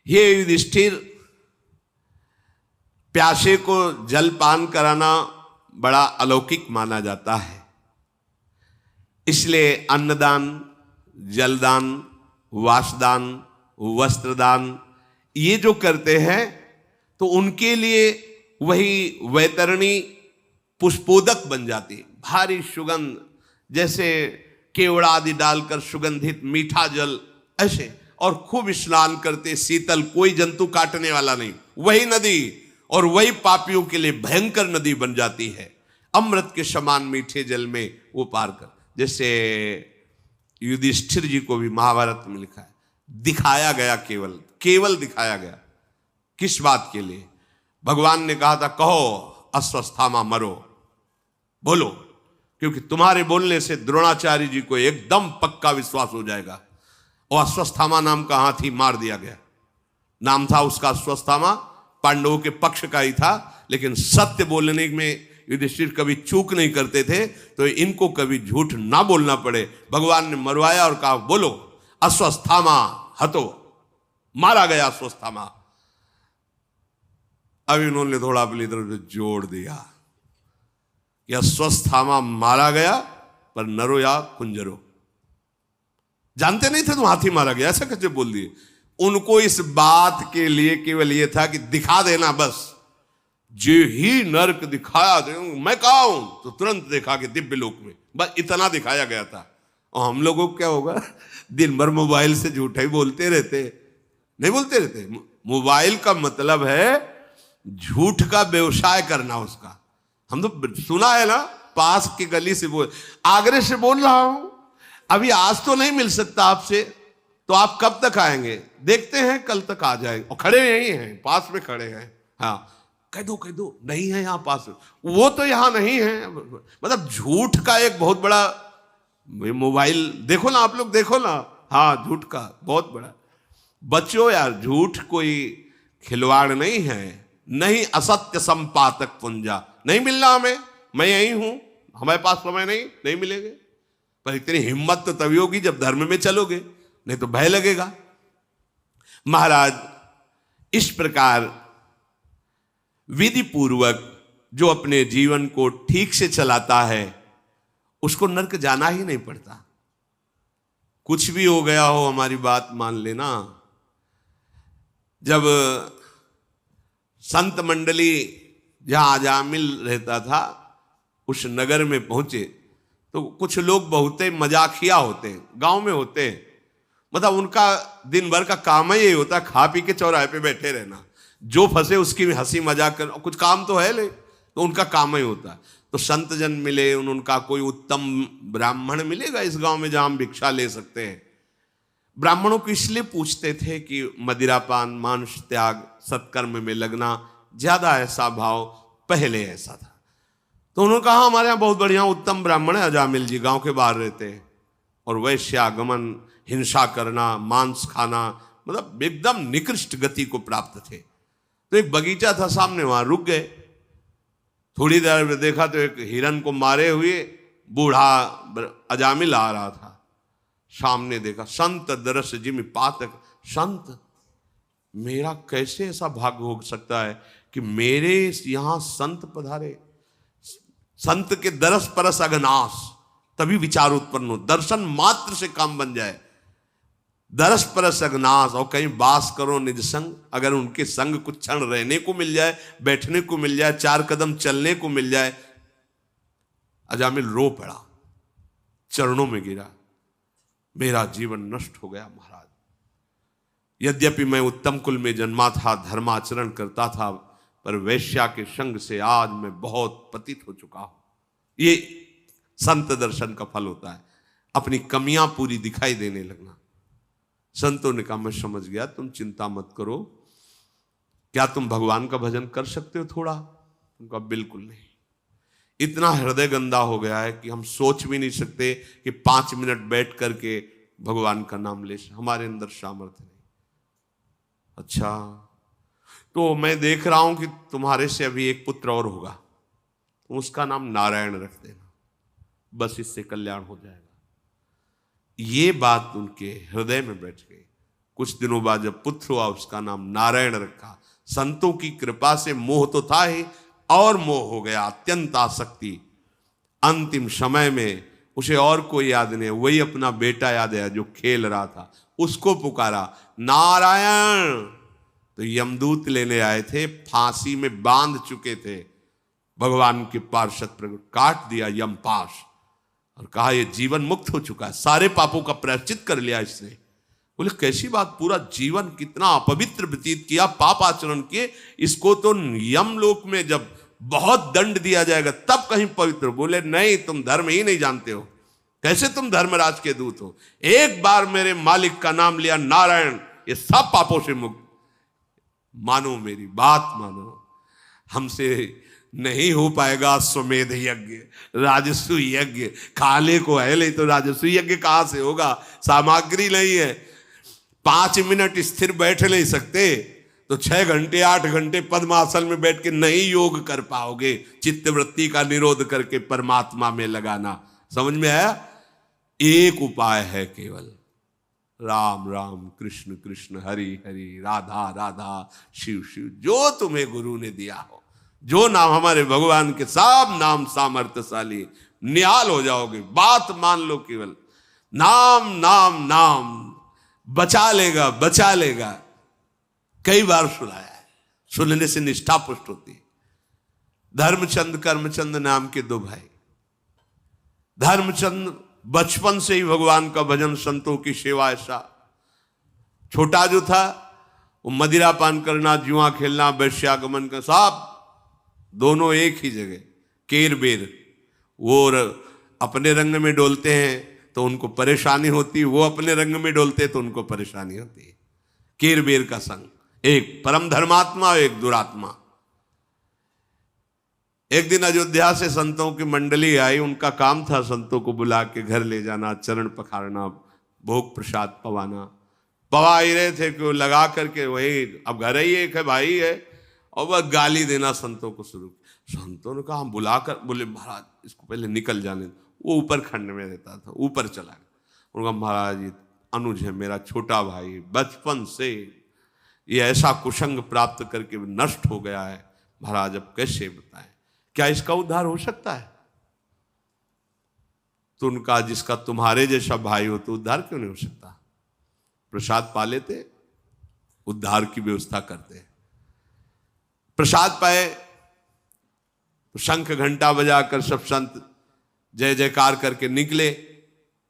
हे युधिष्ठिर, प्यासे को जल पान कराना बड़ा अलौकिक माना जाता है, इसलिए अन्नदान, जलदान, वासदान, वस्त्रदान ये जो करते हैं तो उनके लिए वही वैतरणी पुष्पोदक बन जाती है, भारी सुगंध, जैसे केवड़ा आदि डालकर सुगंधित मीठा जल ऐसे, और खूब स्नान करते, शीतल, कोई जंतु काटने वाला नहीं, वही नदी और वही पापियों के लिए भयंकर नदी बन जाती है, अमृत के समान मीठे जल में वो पार कर। जैसे युधिष्ठिर जी को भी महाभारत में लिखा है, दिखाया गया, केवल दिखाया गया। किस बात के लिए? भगवान ने कहा था कहो अश्वत्थामा मरो, बोलो, क्योंकि तुम्हारे बोलने से द्रोणाचार्य जी को एकदम पक्का विश्वास हो जाएगा। और अश्वत्थामा नाम का हाथी मार दिया गया। नाम था उसका अश्वत्थामा, पांडवों के पक्ष का ही था, लेकिन सत्य बोलने में युधिष्ठिर कभी चूक नहीं करते थे, तो इनको कभी झूठ ना बोलना पड़े। भगवान ने मरवाया और कहा बोलो अश्वत्थामा हतो, मारा गया अश्वत्थामा। अब इन्होंने थोड़ा अपनी तरफ से जोड़ दिया कि अश्वत्थामा मारा गया पर नरो या कुंजरो। जानते नहीं थे तुम हाथी मारा गया, ऐसा कैसे बोल दिए? उनको इस बात के लिए केवल यह था कि दिखा देना, बस जो ही नर्क दिखाया दे, मैं कहा हूं तो तुरंत देखा कि दिव्य लोक में, बस इतना दिखाया गया था। और हम लोगों को क्या होगा, दिन भर मोबाइल से झूठा ही बोलते रहते, नहीं बोलते रहते। मोबाइल का मतलब है झूठ का व्यवसाय करना उसका। हम तो सुना है ना, पास की गली से बोल, आगरे से बोल रहा हूं, अभी आज तो नहीं मिल सकता आपसे, तो आप कब तक आएंगे? देखते हैं कल तक आ जाएंगे। और खड़े यही हैं, पास में खड़े हैं। हाँ कह दो नहीं है यहाँ पास, वो तो यहाँ नहीं है। मतलब झूठ का एक बहुत बड़ा, मोबाइल देखो ना आप लोग, देखो ना, हाँ झूठ का बहुत बड़ा। बच्चों यार, झूठ कोई खिलवाड़ नहीं है, नहीं असत्य संपातक पुंजा, नहीं मिलना हमें, मैं यही हूं, हमारे पास समय नहीं मिलेंगे। पर इतनी हिम्मत तो तभी होगी जब धर्म में चलोगे, नहीं तो भय लगेगा। महाराज, इस प्रकार विधि पूर्वक जो अपने जीवन को ठीक से चलाता है उसको नरक जाना ही नहीं पड़ता। कुछ भी हो गया हो, हमारी बात मान लेना। जब संत मंडली जहां अजामिल रहता था उस नगर में पहुंचे तो कुछ लोग बहुत मजाकिया होते हैं, गांव में होते हैं। मतलब उनका दिन भर का काम ही यही होता है, खा पी के चौराहे पे बैठे रहना, जो फंसे उसकी हंसी मजाक कर, कुछ काम तो है ले, तो उनका काम ही होता है। तो संत जन मिले, उनका कोई उत्तम ब्राह्मण मिलेगा इस गांव में जहां हम भिक्षा ले सकते हैं। ब्राह्मणों को इसलिए पूछते थे कि मदिरापान, मांस त्याग, सत्कर्म में लगना, ज्यादा ऐसा भाव पहले ऐसा था। तो उन्होंने कहा हमारे यहाँ बहुत बढ़िया उत्तम ब्राह्मण है अजामिल जी, गांव के बाहर रहते हैं, और वैश्यागमन, हिंसा करना, मांस खाना, मतलब एकदम निकृष्ट गति को प्राप्त थे। तो एक बगीचा था सामने, वहां रुक गए। थोड़ी देर में देखा तो एक हिरन को मारे हुए बूढ़ा अजामिल आ रहा था। सामने देखा, संत दरस जिम पातक, संत मेरा कैसे ऐसा भाग्य हो सकता है कि मेरे यहां संत पधारे। संत के दरस परस अघनाश, तभी विचार उत्पन्न हो, दर्शन मात्र से काम बन जाए। दरस परस अघनाश, और कहीं वास करो निज संग, अगर उनके संग कुछ क्षण रहने को मिल जाए, बैठने को मिल जाए, 4 कदम चलने को मिल जाए। अजामिल रो पड़ा, चरणों में गिरा, मेरा जीवन नष्ट हो गया महाराज। यद्यपि मैं उत्तम कुल में जन्मा था, धर्माचरण करता था, पर वैश्या के संग से आज मैं बहुत पतित हो चुका हूं। ये संत दर्शन का फल होता है, अपनी कमियां पूरी दिखाई देने लगना। संतों ने कहा मैं समझ गया, तुम चिंता मत करो, क्या तुम भगवान का भजन कर सकते हो थोड़ा? उनका बिल्कुल नहीं, इतना हृदय गंदा हो गया है कि हम सोच भी नहीं सकते कि 5 मिनट बैठ करके भगवान का नाम ले, हमारे अंदर सामर्थ्य नहीं। अच्छा, तो मैं देख रहा हूं कि तुम्हारे से अभी एक पुत्र और होगा, तो उसका नाम नारायण रख देना, बस इससे कल्याण हो जाएगा। ये बात उनके हृदय में बैठ गई। कुछ दिनों बाद जब पुत्र हुआ उसका नाम नारायण रखा। संतों की कृपा से मोह तो था ही और मोह हो गया, अत्यंत आसक्ति। अंतिम समय में उसे और कोई याद नहीं, वही अपना बेटा याद है जो खेल रहा था, उसको पुकारा नारायण। तो यमदूत लेने आए थे, फांसी में बांध चुके थे, भगवान के पार्षद प्रकट, काट दिया यमपाश और कहा यह जीवन मुक्त हो चुका है, सारे पापों का प्रायश्चित कर लिया इसने। बोले कैसी बात, पूरा जीवन कितना अपवित्र व्यतीत किया, पाप आचरण किए, इसको तो यमलोक में जब बहुत दंड दिया जाएगा तब कहीं पवित्र। बोले नहीं, तुम धर्म ही नहीं जानते हो, कैसे तुम धर्मराज के दूत हो। एक बार मेरे मालिक का नाम लिया नारायण, ये सब पापों से मुक्त। मानो मेरी बात मानो, हमसे नहीं हो पाएगा स्वमेध यज्ञ, राजस्व यज्ञ। खाने को है नहीं तो राजस्व यज्ञ कहां से होगा, सामग्री नहीं है। 5 मिनट स्थिर बैठ नहीं सकते तो 6 घंटे 8 घंटे पद्मासन में बैठ के नहीं योग कर पाओगे। चित्तवृत्ति का निरोध करके परमात्मा में लगाना। समझ में आया? एक उपाय है केवल, राम राम कृष्ण कृष्ण हरि हरि राधा राधा शिव शिव, जो तुम्हें गुरु ने दिया हो, जो नाम हमारे भगवान के सब नाम सामर्थ्यशाली, निहाल हो जाओगे। बात मान लो केवल, नाम नाम नाम बचा लेगा बचा लेगा। कई बार सुनाया है, सुनने से निष्ठा पुष्ट होती है। धर्मचंद कर्मचंद नाम के 2 भाई। धर्मचंद बचपन से ही भगवान का भजन, संतों की सेवा, ऐसा छोटा जो था वो मदिरा पान करना, जुआ खेलना, वैश्यागमन का, सब दोनों एक ही जगह, केर बेर। वो अपने रंग में डोलते हैं तो उनको परेशानी होती है, वो अपने रंग में डोलते तो उनको परेशानी होती है। केर बेर का संग, एक परम धर्मात्मा, एक दुरात्मा। एक दिन अयोध्या से संतों की मंडली आई, उनका काम था संतों को बुला के घर ले जाना, चरण पखारना, भोग प्रसाद पवाना। पवा ही रहे थे कि वो लगा करके वही, अब घर ही एक है, भाई है, और वह गाली देना संतों को शुरू। संतों ने कहा हम बुलाकर, बोले महाराज इसको पहले निकल जाने। वो ऊपर खंड में रहता था, ऊपर चला गया। उनका महाराज ये अनुज है, मेरा छोटा भाई, बचपन से ये ऐसा कुसंग प्राप्त करके नष्ट हो गया है, महाराज अब कैसे बताएं, क्या इसका उद्धार हो सकता है? तो उनका जिसका तुम्हारे जैसा भाई हो तो उद्धार क्यों नहीं हो सकता? प्रसाद पा लेते, उद्धार की व्यवस्था करते। प्रसाद पाए तो शंख घंटा बजाकर सब संत जय जयकार करके निकले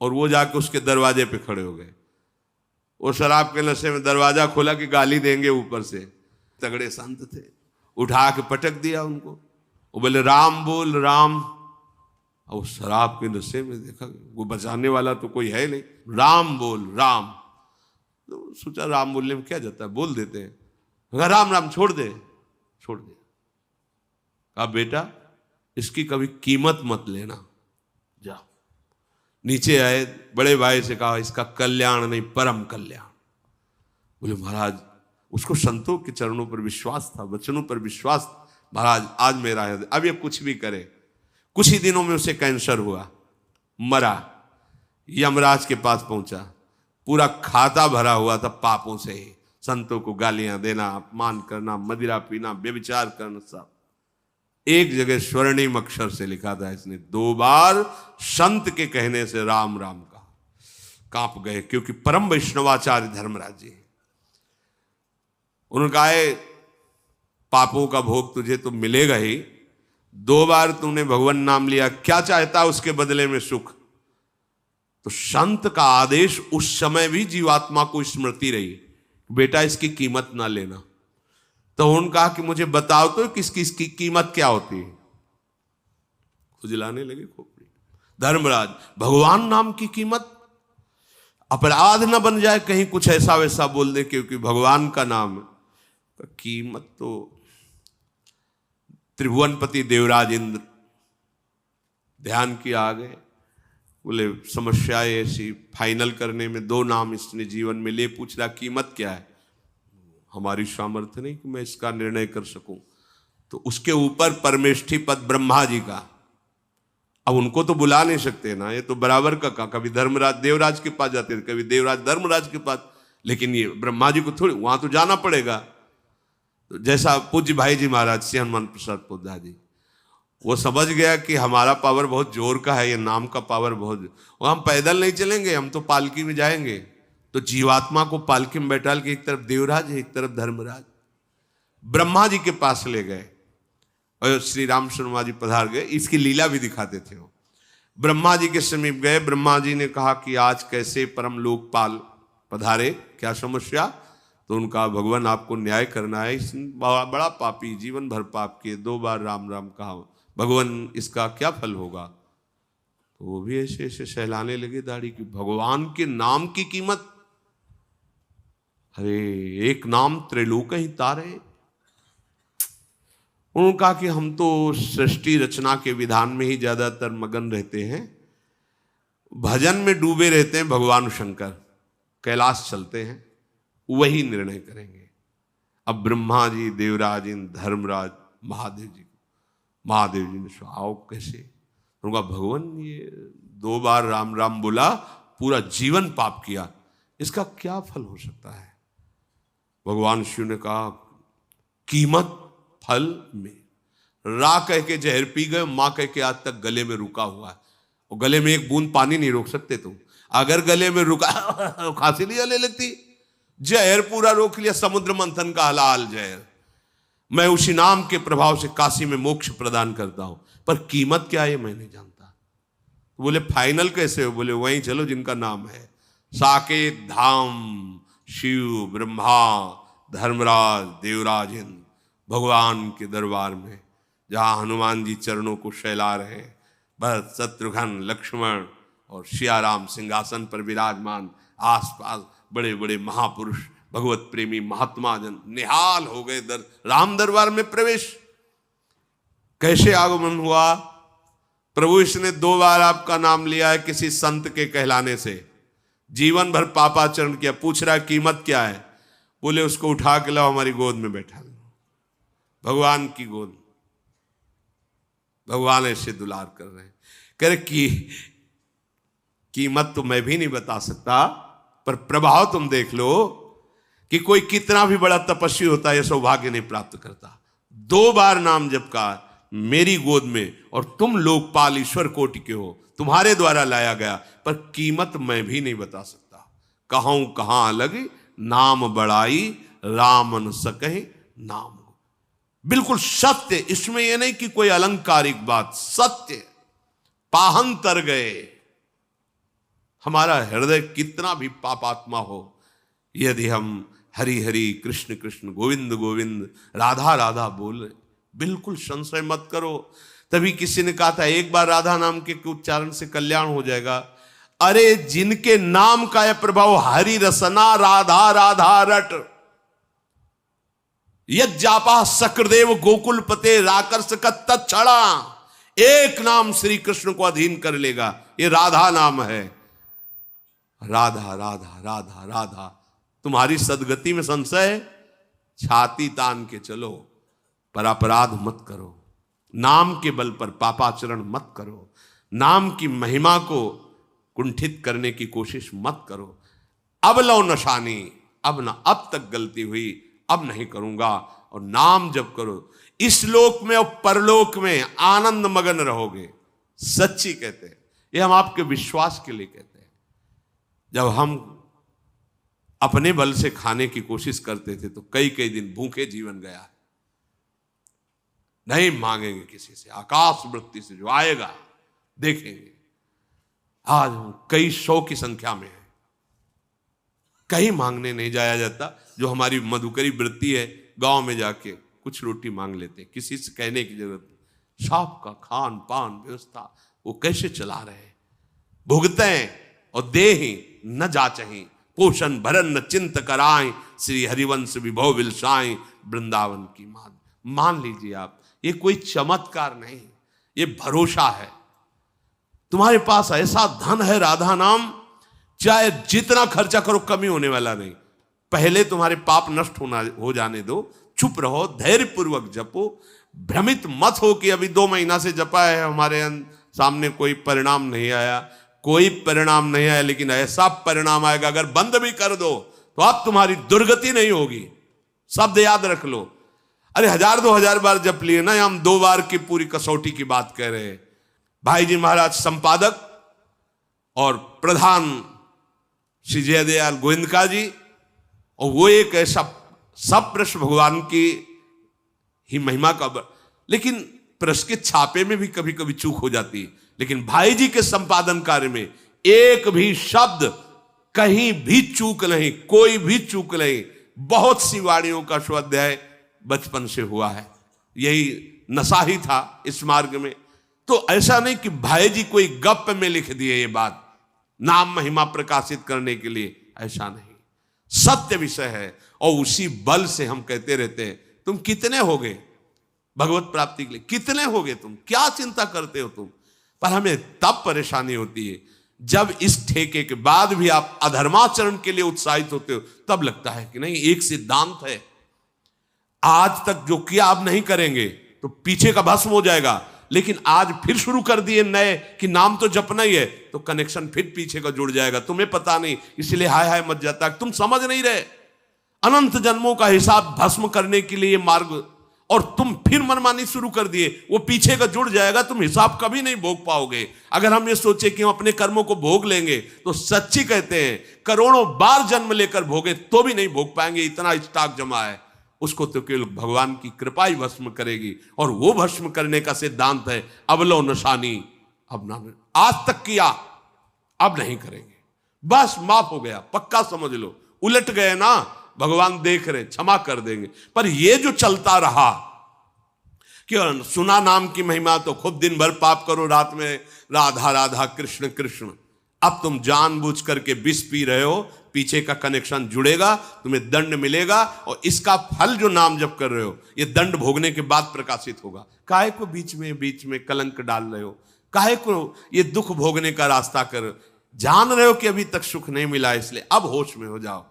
और वो जाके उसके दरवाजे पे खड़े हो गए। वो शराब के नशे में दरवाजा खोला कि गाली देंगे ऊपर से। तगड़े संत थे, उठा के पटक दिया उनको। वो बोले राम बोल राम। और शराब के नशे में देखा वो बचाने वाला तो कोई है नहीं, राम बोल राम। तो सोचा राम बोलने में क्या जाता है, बोल देते हैं। राम राम छोड़ दे, छोड़ दे। कहा बेटा इसकी कभी कीमत मत लेना, जाओ। नीचे आए, बड़े भाई से कहा इसका कल्याण नहीं परम कल्याण। बोले महाराज उसको संतों के चरणों पर विश्वास था, वचनों पर विश्वास था। महाराज आज मेरा है, अब ये कुछ भी करे। कुछ ही दिनों में उसे कैंसर हुआ, मरा। यमराज के पास पहुंचा, पूरा खाता भरा हुआ था पापों से ही। संतों को गालियां देना, अपमान करना, मदिरा पीना, व्यभिचार करना, सब। एक जगह स्वर्णिम अक्षर से लिखा था इसने 2 बार संत के कहने से राम राम कहा। कांप गए, क्योंकि परम वैष्णवाचार्य धर्मराज जी। उन्होंने कहा पापों का भोग तुझे तो मिलेगा ही, 2 बार तूने भगवान नाम लिया, क्या चाहता उसके बदले में सुख। तो संत का आदेश उस समय भी जीवात्मा को स्मृति रही, बेटा इसकी कीमत ना लेना। तो उन्होंने कहा कि मुझे बताओ तो किसकी कीमत क्या होती है। खुजलाने लगे खोपड़ी। धर्मराज भगवान नाम की कीमत, अपराध न बन जाए कहीं कुछ ऐसा वैसा बोल दे क्योंकि भगवान का नाम है। कीमत तो त्रिभुवनपति देवराज इंद्र ध्यान किया आ गए। बोले समस्या ऐसी, फाइनल करने में 2 नाम इसने जीवन में ले, पूछ रहा कीमत क्या है। हमारी सामर्थ्य नहीं कि मैं इसका निर्णय कर सकूं। तो उसके ऊपर परमेष्ठी पद ब्रह्मा जी का, अब उनको तो बुला नहीं सकते ना, ये तो बराबर का कभी धर्मराज देवराज के पास जाते थे, कभी देवराज धर्मराज के पास, लेकिन ये ब्रह्मा जी को थोड़ी वहां तो जाना पड़ेगा। तो जैसा पूज्य भाई जी महाराज श्री हनुमान प्रसाद पोद्दार जी, वो समझ गया कि हमारा पावर बहुत जोर का है, ये नाम का पावर बहुत, और हम पैदल नहीं चलेंगे, हम तो पालकी में जाएंगे। तो जीवात्मा को पालकी में बैठाल के एक तरफ देवराज एक तरफ धर्मराज ब्रह्मा जी के पास ले गए और श्री राम शर्मा जी पधार गए। इसकी लीला भी दिखाते थे वो। ब्रह्मा जी के समीप गए, ब्रह्मा जी ने कहा कि आज कैसे परम लोकपाल पधारे, क्या समस्या? तो उनका भगवान आपको न्याय करना है, इस बड़ा पापी जीवन भर पाप किए, 2 बार राम राम कहा, भगवान इसका क्या फल होगा? तो वो भी ऐसे ऐसे सहलाने लगे दाढ़ी की, भगवान के नाम की कीमत, अरे एक नाम त्रिलोक ही तारे। उन्होंने कहा कि हम तो सृष्टि रचना के विधान में ही ज्यादातर मगन रहते हैं, भजन में डूबे रहते हैं। भगवान शंकर कैलाश चलते हैं, वही निर्णय करेंगे। अब ब्रह्मा जी, देवराज, धर्मराज, महादेव जी ने आओ कैसे? उनका भगवान ये 2 बार राम राम बोला, पूरा जीवन पाप किया, इसका क्या फल हो सकता है? भगवान शिव ने कहा कीमत फल में, रा कह के जहर पी गए, मां कह के आज तक गले में रुका हुआ है, और गले में एक बूंद पानी नहीं रोक सकते तुम। अगर गले में रुका खांसी लिया ले लेती, जहर पूरा रोक लिया, समुद्र मंथन का हलाल जहर। मैं उसी नाम के प्रभाव से काशी में मोक्ष प्रदान करता हूं, पर कीमत क्या है मैं नहीं जानता। बोले फाइनल कैसे हो? बोले वहीं चलो जिनका नाम है साकेत धाम, शिव, ब्रह्मा, धर्मराज, देवराज, इंद्र, भगवान के दरबार में, जहां हनुमान जी चरणों को शैला रहे, भरत, शत्रुघ्न, लक्ष्मण और सियाराम सिंहासन पर विराजमान, आसपास बड़े बड़े महापुरुष, भगवत प्रेमी महात्मा जन निहाल हो गए राम दरबार में प्रवेश। कैसे आगमन हुआ? प्रभु इसने 2 बार आपका नाम लिया है किसी संत के कहलाने से, जीवन भर पापाचरण किया, पूछ रहा कीमत क्या है? बोले उसको उठा के लाओ, हमारी गोद में बैठा लो। भगवान की गोद, भगवान ऐसे दुलार कर रहे हैं। कह रहे कि कीमत तो मैं भी नहीं बता सकता, पर प्रभाव तुम देख लो कि कोई कितना भी बड़ा तपस्वी होता है यह सौभाग्य नहीं प्राप्त करता। 2 बार नाम जप का मेरी गोद में, और तुम लोकपाल ईश्वर कोटि के हो, तुम्हारे द्वारा लाया गया, पर कीमत मैं भी नहीं बता सकता। कहूं कहां अलग नाम बड़ाई, राम न सकहि नाम। बिल्कुल सत्य, इसमें यह नहीं कि कोई अलंकारिक बात, सत्य। पाहन तर गए, हमारा हृदय कितना भी पापात्मा हो, यदि हम हरि हरि कृष्ण कृष्ण गोविंद गोविंद राधा राधा बोल रहे, बिल्कुल संशय मत करो। तभी किसी ने कहा था 1 बार राधा नाम के उच्चारण से कल्याण हो जाएगा। अरे जिनके नाम का यह प्रभाव, हरि रसना राधा राधा रट, यज्जापा सक्रदेव गोकुल पते राकर्ष का तत्छड़ा, एक नाम श्री कृष्ण को अधीन कर लेगा। ये राधा नाम है, राधा राधा राधा राधा। तुम्हारी सदगति में संशय है, छाती तान के चलो, पर अपराध मत करो, नाम के बल पर पापाचरण मत करो, नाम की महिमा को कुंठित करने की कोशिश मत करो। अब लो नशानी, अब ना, अब तक गलती हुई, अब नहीं करूंगा, और नाम जप करो। इस लोक में और परलोक में आनंद मगन रहोगे। सच्ची कहते हैं, ये हम आपके विश्वास के लिए कहते हैं। जब हम अपने बल से खाने की कोशिश करते थे तो कई कई दिन भूखे जीवन गया है। नहीं मांगेंगे किसी से, आकाश वृत्ति से जो आएगा देखेंगे। आज हम कई 100 की संख्या में है, कहीं मांगने नहीं जाया जाता। जो हमारी मधुकरी वृत्ति है, गांव में जाके कुछ रोटी मांग लेते, किसी से कहने की जरूरत नहीं। साफ का खान पान व्यवस्था वो कैसे चला रहे, भुगते और दे ही न जाचही, पोषण भरन न चिंत कराएं, श्री हरिवंश विभव विलसाएं, वृंदावन की मान लीजिए आप, ये कोई चमत्कार नहीं, ये भरोसा है। तुम्हारे पास ऐसा धन है, राधा नाम, चाहे जितना खर्चा करो कमी होने वाला नहीं। पहले तुम्हारे पाप नष्ट हो जाने दो, चुप रहो, धैर्य पूर्वक जपो, भ्रमित मत हो कि अभी 2 महीना से जपा है, हमारे सामने कोई परिणाम नहीं आया। कोई परिणाम नहीं आया, लेकिन ऐसा परिणाम आएगा, अगर बंद भी कर दो तो अब तुम्हारी दुर्गति नहीं होगी। शब्द याद रख लो। अरे 1000-2000 बार जप लिए ना, हम 2 बार की पूरी कसौटी की बात कह रहे हैं। भाई जी महाराज संपादक और प्रधान श्री जयदयाल गोविंदका जी, और वो एक ऐसा सब प्रेस भगवान की ही महिमा का, लेकिन प्रेस के छापे में भी कभी कभी चूक हो जाती है, लेकिन भाई जी के संपादन कार्य में एक भी शब्द कहीं भी चूक नहीं, कोई भी चूक नहीं। बहुत सी वाणियों का स्वाध्याय बचपन से हुआ है, यही नशा ही था इस मार्ग में। तो ऐसा नहीं कि भाई जी कोई गप में लिख दिए ये बात नाम महिमा प्रकाशित करने के लिए, ऐसा नहीं, सत्य विषय है। और उसी बल से हम कहते रहते हैं, तुम कितने होगे भगवत प्राप्ति के लिए, कितने होगे तुम, क्या चिंता करते हो तुम। पर हमें तब परेशानी होती है जब इस ठेके के बाद भी आप अधर्माचरण के लिए उत्साहित होते हो, तब लगता है कि नहीं, एक सिद्धांत है, आज तक जो किया अब नहीं करेंगे तो पीछे का भस्म हो जाएगा, लेकिन आज फिर शुरू कर दिए नए कि नाम तो जपना ही है, तो कनेक्शन फिर पीछे का जुड़ जाएगा। तुम्हें पता नहीं, इसलिए हाय हाय मत जाता, तुम समझ नहीं रहे। अनंत जन्मों का हिसाब भस्म करने के लिए मार्ग, और तुम फिर मनमानी शुरू कर दिए, वो पीछे का जुड़ जाएगा, तुम हिसाब कभी नहीं भोग पाओगे। अगर हम ये सोचे कि हम अपने कर्मों को भोग लेंगे, तो सच्ची कहते हैं करोड़ों बार जन्म लेकर भोगे तो भी नहीं भोग पाएंगे, इतना स्टॉक जमा है। उसको तो केवल भगवान की कृपा ही भस्म करेगी, और वो भस्म करने का सिद्धांत है अवलो नशानी, अब ना, आज तक किया अब नहीं करेंगे, बस माफ हो गया, पक्का समझ लो। उलट गए ना, भगवान देख रहे, क्षमा कर देंगे। पर ये जो चलता रहा कि सुना नाम की महिमा तो खूब दिन भर पाप करो, रात में राधा राधा कृष्ण कृष्ण, अब तुम जानबूझ करके विष पी रहे हो, पीछे का कनेक्शन जुड़ेगा, तुम्हें दंड मिलेगा, और इसका फल जो नाम जप कर रहे हो ये दंड भोगने के बाद प्रकाशित होगा। काहे को बीच में कलंक डाल रहे हो, काहे को ये दुख भोगने का रास्ता कर रहे हो, जान रहे हो कि अभी तक सुख नहीं मिला, इसलिए अब होश में हो जाओ।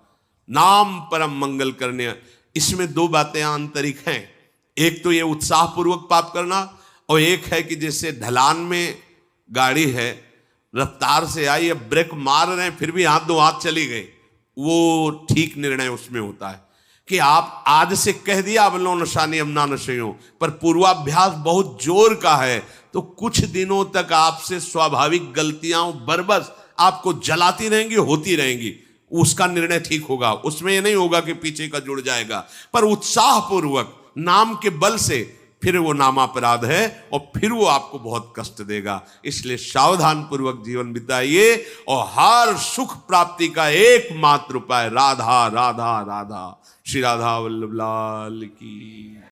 नाम परम मंगल करने, इसमें 2 बातें आंतरिक हैं, एक तो ये उत्साहपूर्वक पाप करना, और एक है कि जैसे ढलान में गाड़ी है, रफ्तार से आई, अब ब्रेक मार रहे हैं फिर भी हाथ 2 हाथ चली गई, वो ठीक निर्णय उसमें होता है कि आप आज से कह दिया अब लो नशानी अब ना नशेयों, पर पूर्वाभ्यास बहुत जोर का है, तो कुछ दिनों तक आपसे स्वाभाविक गलतियां बरबस आपको जलाती रहेंगी, होती रहेंगी, उसका निर्णय ठीक होगा, उसमें ये नहीं होगा कि पीछे का जुड़ जाएगा। पर उत्साह पूर्वक नाम के बल से फिर वो नामापराध है, और फिर वो आपको बहुत कष्ट देगा। इसलिए सावधान पूर्वक जीवन बिताइए, और हर सुख प्राप्ति का एकमात्र उपाय राधा राधा राधा। श्री राधा वल्लभ लाल की।